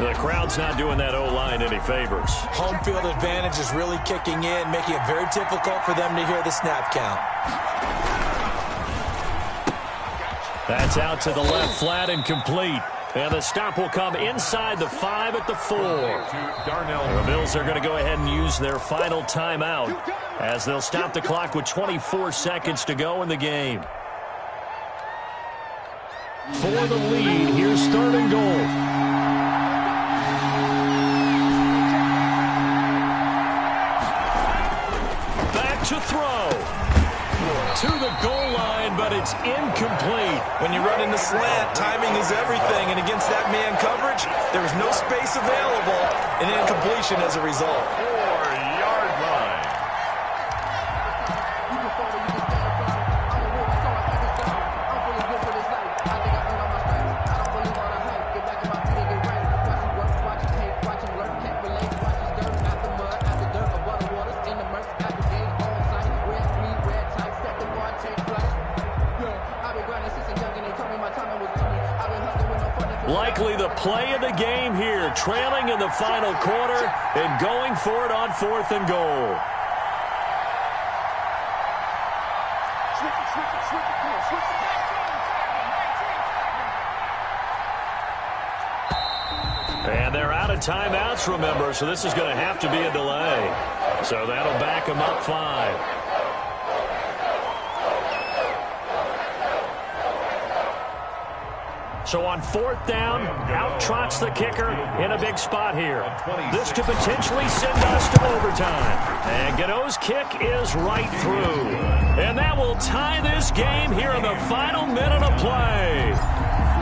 The crowd's not doing that O-line any favors. Home field advantage is really kicking in, making it very difficult for them to hear the snap count. That's out to the left, flat and complete. And the stop will come inside the 5 at the 4. The Bills are going to go ahead and use their final timeout as they'll stop the clock with 24 seconds to go in the game. For the lead, here's third and goal. Back to throw. To the goal line, but it's incomplete. When you run in the slant, timing is everything, and against that man coverage, there was no space available, and incompletion as a result. 4-yard line. Likely the play of the game here, trailing in the final quarter and going for it on 4th and goal. And they're out of timeouts, remember, so this is going to have to be a delay. So that'll back them up 5. So on 4th down, out trots the kicker in a big spot here. This could potentially send us to overtime. And Gano's kick is right through. And that will tie this game here in the final minute of play.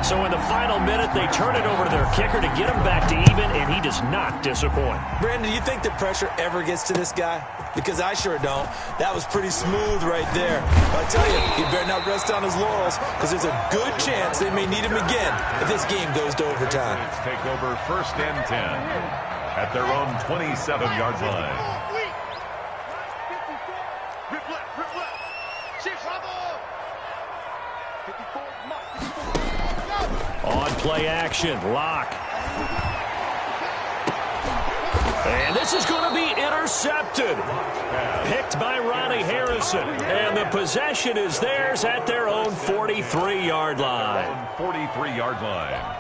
So in the final minute, they turn it over to their kicker to get him back to even, and he does not disappoint. Brandon, do you think the pressure ever gets to this guy? Because I sure don't. That was pretty smooth right there. But I tell you, he better not rest on his laurels because there's a good chance they may need him again if this game goes to overtime. Let's take over 1st and 10 at their own 27-yard line. On play action, lock. And this is going to be intercepted. Picked by Ronnie Harrison. And the possession is theirs at their own 43-yard line. 43-yard line.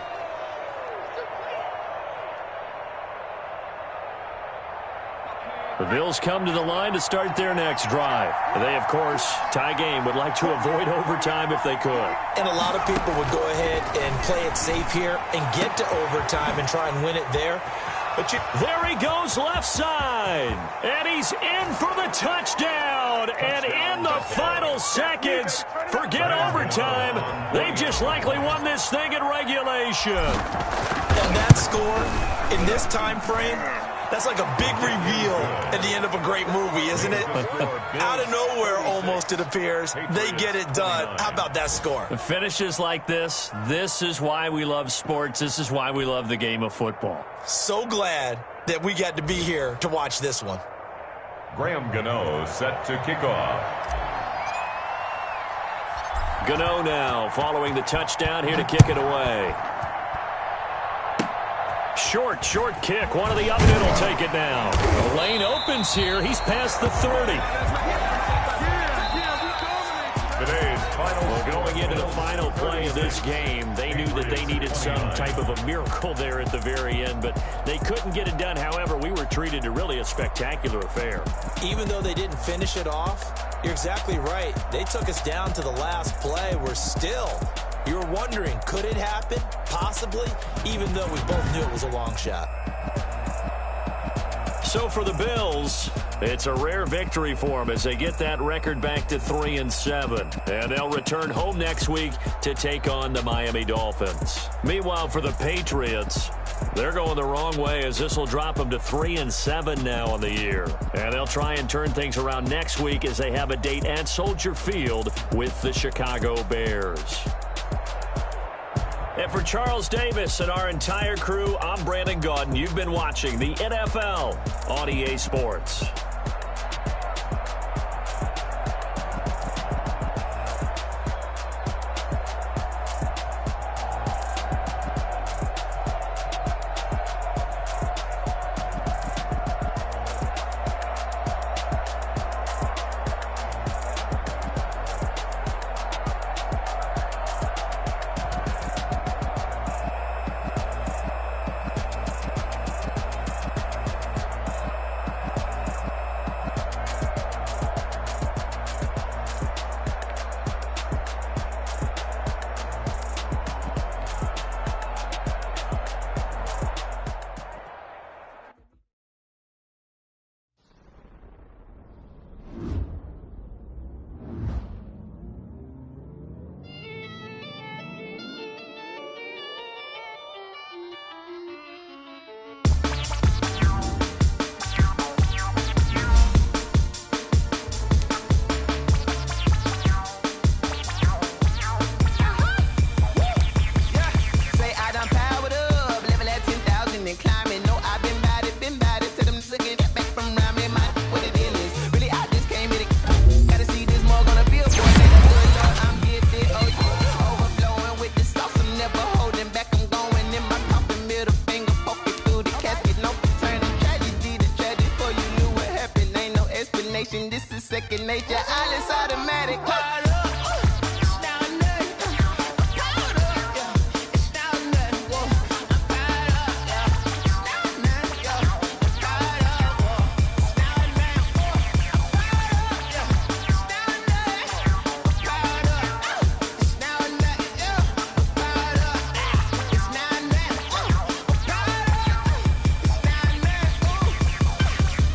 The Bills come to the line to start their next drive. They, of course, tie game, would like to avoid overtime if they could. And a lot of people would go ahead and play it safe here and get to overtime and try and win it there. But there he goes left side. And he's in for the touchdown. And in the final seconds, forget overtime. They just likely won this thing in regulation. And that score in this time frame, that's like a big reveal at the end of a great movie, isn't it? Out of nowhere, almost, it appears. They get it done. How about that score? The finishes like this is why we love sports. This is why we love the game of football. So glad that we got to be here to watch this one. Graham Gano set to kick off. Gano now following the touchdown here to kick it away. Short kick. One of the up middle take it now. The lane opens here. He's past the 30. Today's final. Well, going into the final play of this game, they knew that they needed some type of a miracle there at the very end, but they couldn't get it done. However, we were treated to really a spectacular affair. Even though they didn't finish it off, you're exactly right. They took us down to the last play. You were wondering, could it happen? Possibly, even though we both knew it was a long shot. So for the Bills, it's a rare victory for them as they get that record back to 3-7. And they'll return home next week to take on the Miami Dolphins. Meanwhile, for the Patriots, they're going the wrong way as this will drop them to 3-7 now on the year. And they'll try and turn things around next week as they have a date at Soldier Field with the Chicago Bears. And for Charles Davis and our entire crew, I'm Brandon Gaudin. You've been watching the NFL on EA Sports.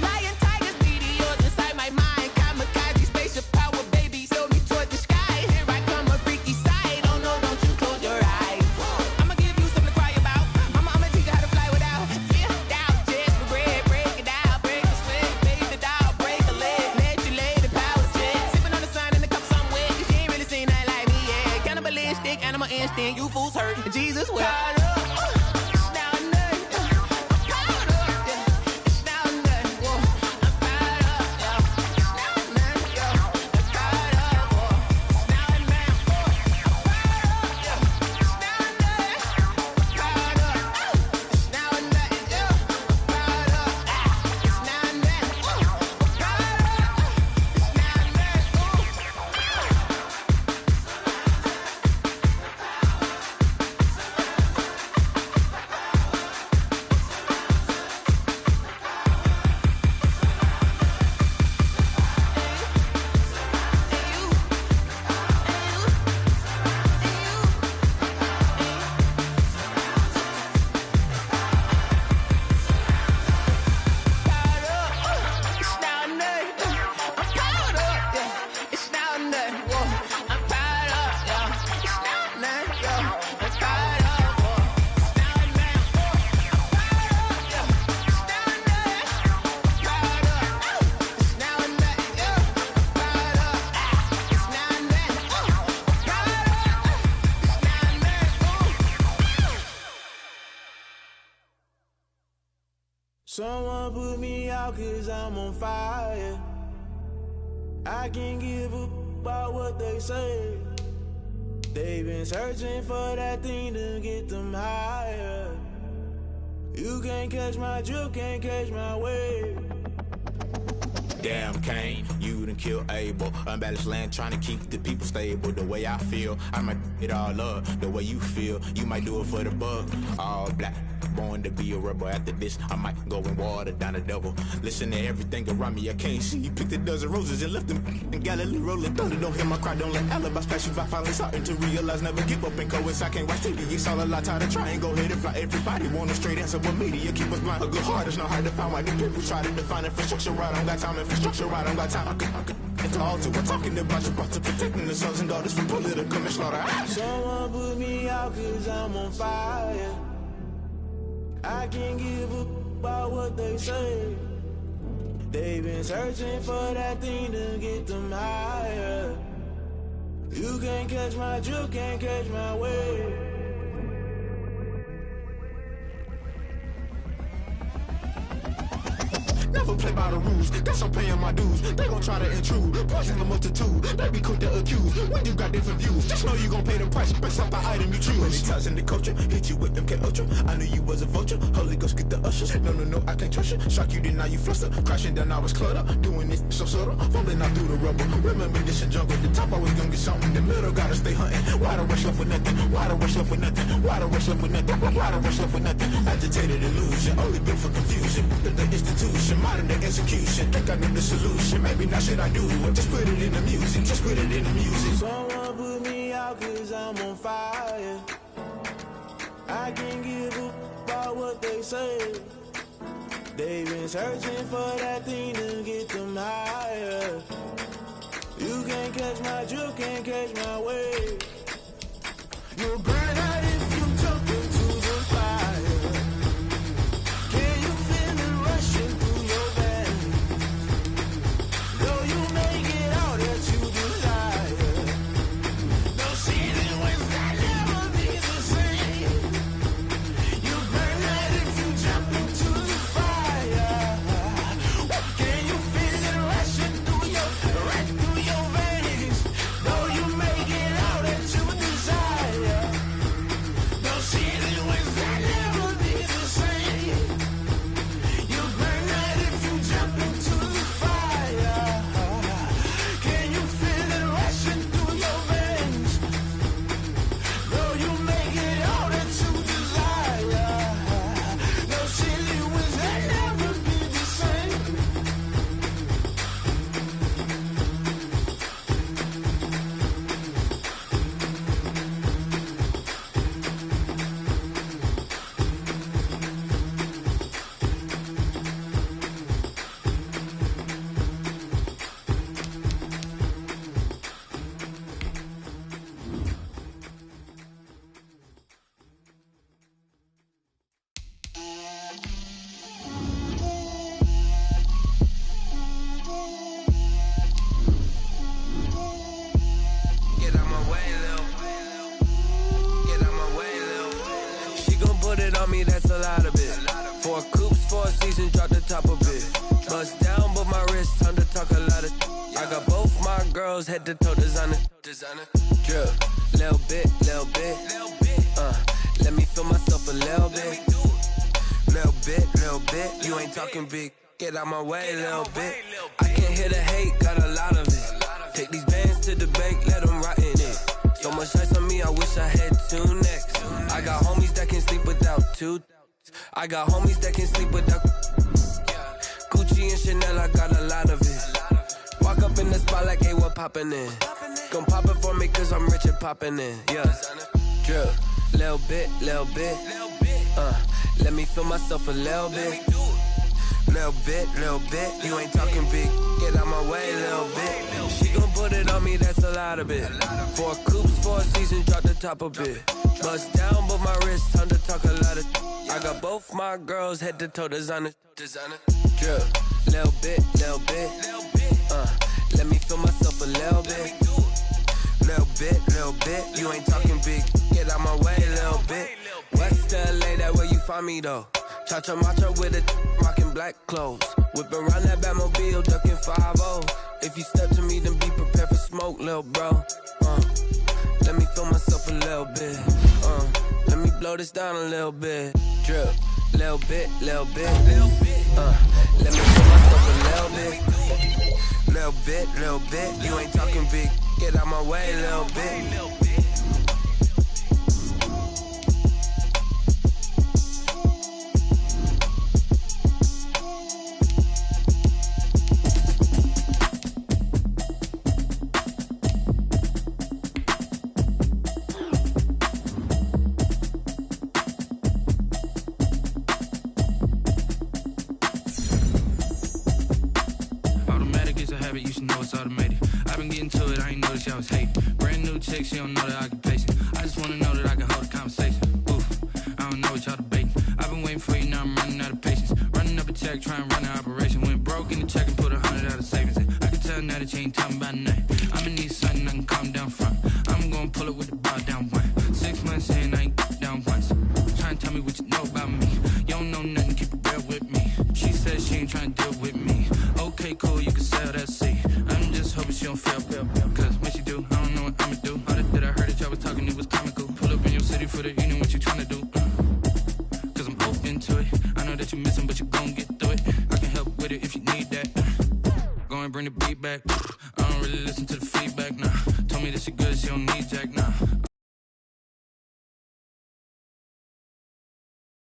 Lion, tigers, meteors inside my mind. Kamikaze, spaceship power, baby. Show me torch. Someone put me out 'cause I'm on fire. I can't give a about what they say. They've been searching for that thing to get them higher. You can't catch my drift, can't catch my wave. Damn Kane, you done killed Abel. Unbalanced land trying to keep the people stable. The way I feel, I might it all up. The way you feel, you might do it for the bug. All black, born to be a rebel. After this, I might go and water down the devil. Listen to everything around me, I can't see. You picked a dozen roses and left them in Galilee rolling thunder. Don't hear my cry, don't let alibis pass you by. Finally starting to realize, never give up and coincide. I can't watch TV, it's all a lot. Tired of trying, go ahead and fly. Everybody want a straight answer, but media keep us blind. A good heart is not hard to find. Why do people try to define infrastructure right? I don't got time, infrastructure right, I don't got time. I could it's all to we're talking about you, about to protecting the sons and daughters from political manslaughter. Someone put me out 'cause I'm on fire. I can't give a about what they say. They've been searching for that thing to get them higher. You can't catch my drift, can't catch my wave. Never play by the rules, guess I'm paying my dues. They gon' try to intrude, poison the multitude. They be quick to accuse, when you got different views. Just know you gon' pay the price, based off the item you choose. Many times in the culture, hit you with MK Ultra. I knew you was a vulture, Holy Ghost get the ushers. No, I can't trust you. Shock you, then now you fluster. Crashing down, I was clutter. Doing this so subtle, fumbling out through the rubble. Remember this a jungle, the top always gonna get something. In the middle, gotta stay hunting. Why the rush left with nothing? Why the rush left with nothing? Why the rush left with nothing? Why the rush left with nothing? Agitated illusion, only built for confusion. The institution, modern day execution. Think I know the solution. Maybe not should I do it? Just put it in the music. Just put it in the music. Someone put me out 'cause I'm on fire. I can't give a about what they say. They've been searching for that thing to get them higher. You can't catch my drift, can't catch my wave. You'll burn out if you jump into the fire. Can you feel it rushing through your veins? Though you may get all that you desire, no ceiling winds that never be the same. You burn out if you jump into the fire. Can you feel it rushing through your veins? Though you may get all that you desire, no ceiling winds that never be the same. You burn out if you jump into the fire. Can you feel it rushing through your veins? Though you may get all that you desire, no ceiling winds that never be the same. Get out my way, Lil. Get out my way, Lil. She gon' put it on me, that's a lot of it. 4 coops, 4 seasons, drop the top a bit. Bust down, but my wrist, time to talk a lot of. I got both my girls, head to toe designer. Drip, little bit. Let me feel myself a little bit. Little bit. You ain't talking big. Get out my way, little bit. I can't hear the hate, got a lot of it. Take these bands to the bank, let them rot in it. So much ice on me, I wish I had 2 necks. I got homies that can sleep without 2. I got homies that can sleep without Gucci and Chanel, I got a lot of it. Walk up in the spot like, hey, what poppin' in? Gon' pop it for me, cause I'm rich and poppin' in. Yeah, drip, little bit. Let me feel myself a little bit. Little bit. You ain't talking big. Get out my way, little bit. She gon' put it on me, that's a lot of it. 4 coops, 4 seasons, drop the top a bit. Bust down, but my wrist, time to talk a lot of. I got both my girls, head to toe designer. Drip, little bit. Let me feel myself a little bit. Little bit. You ain't talking big. Get out my way, little bit. West LA, that where you find me though. Cha-cha matcha with it, rocking black clothes. Whipping around that Batmobile, ducking 5-0. If you step to me, then be prepared for smoke, lil' bro. Let me feel myself a little bit. Let me blow this down a little bit. Drip, little bit, little bit. Let me feel myself a little bit. Little bit, little bit. You ain't talking big. Get out my way, little bit. She don't know the occupation. I just wanna know that I can hold a conversation. Oof, I don't know what y'all debating. I've been waiting for you, now I'm running out of patience. Running up a check, trying to run an operation. Went broke in the check and put 100 out of savings in. I can tell now that you ain't talking about nothing. I'ma need something I can calm down from. I'm gonna pull it with the bar down one. 6 months in, I ain't down once. Trying to tell me what you know about me. You don't know nothing, keep it real with me. She said she ain't trying to deal with me. Okay, cool, you can sell that seat. I'm just hoping she don't fail. Cause when she do, I don't know what I'ma do. That I heard that y'all was talking, it was comical. Pull up in your city for the evening, what you tryna do? Cause I'm open to it. I know that you're missing, but you gon' get through it. I can help with it if you need that. Go and bring the beat back. I don't really listen to the feedback, nah. Told me that she good, she don't need Jack, nah.